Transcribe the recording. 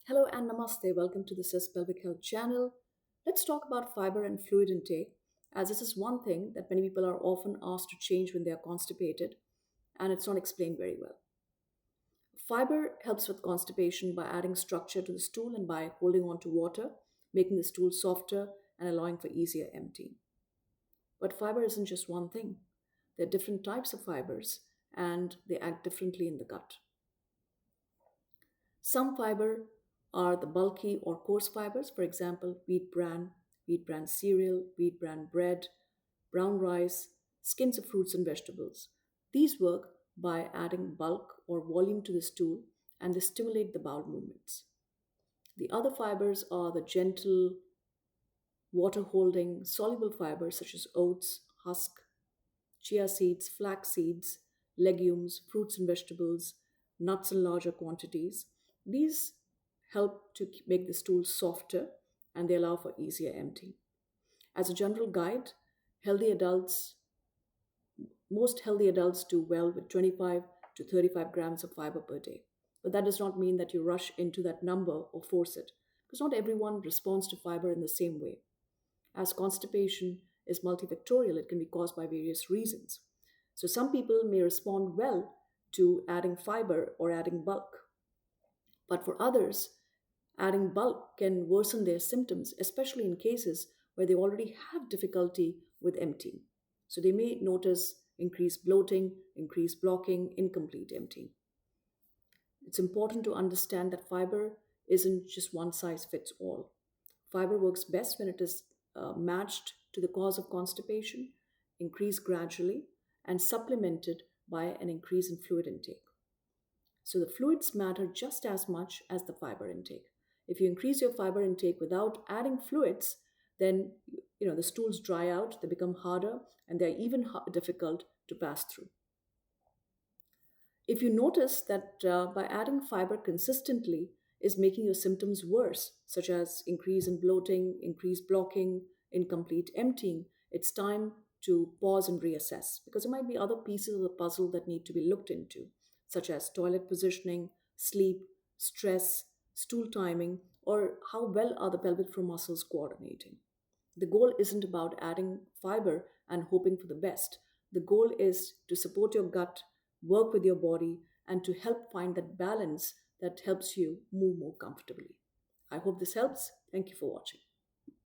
Hello and namaste. Welcome to the SIS Pelvic Health channel. Let's talk about fiber and fluid intake, as this is one thing that many people are often asked to change when they are constipated, and it's not explained very well. Fiber helps with constipation by adding structure to the stool and by holding on to water, making the stool softer and allowing for easier emptying. But fiber isn't just one thing. There are different types of fibers, and they act differently in the gut. Some fiber are the bulky or coarse fibers, for example, wheat bran cereal, wheat bran bread, brown rice, skins of fruits and vegetables. These work by adding bulk or volume to the stool and they stimulate the bowel movements. The other fibers are the gentle, water holding, soluble fibers such as oats, husk, chia seeds, flax seeds, legumes, fruits and vegetables, nuts in larger quantities. These help to make the stool softer and they allow for easier emptying. As a general guide, healthy adults, most healthy adults do well with 25 to 35 grams of fiber per day. But that does not mean that you rush into that number or force it, because not everyone responds to fiber in the same way. As constipation is multifactorial, it can be caused by various reasons. So, some people may respond well to adding fiber or adding bulk, but for others, adding bulk can worsen their symptoms, especially in cases where they already have difficulty with emptying. So, they may notice increased bloating, increased blocking, incomplete emptying. It's important to understand that fiber isn't just one size fits all. Fiber works best when it is matched to the cause of constipation, increased gradually, and supplemented by an increase in fluid intake. So the fluids matter just as much as the fiber intake. If you increase your fiber intake without adding fluids, then the stools dry out, they become harder, and they're even difficult to pass through. If you notice that by adding fiber consistently is making your symptoms worse, such as increase in bloating, increased blocking, incomplete emptying, it's time to pause and reassess because there might be other pieces of the puzzle that need to be looked into, such as toilet positioning, sleep, stress, stool timing, or how well are the pelvic floor muscles coordinating. The goal isn't about adding fiber and hoping for the best. The goal is to support your gut, work with your body, and to help find that balance that helps you move more comfortably. I hope this helps. Thank you for watching.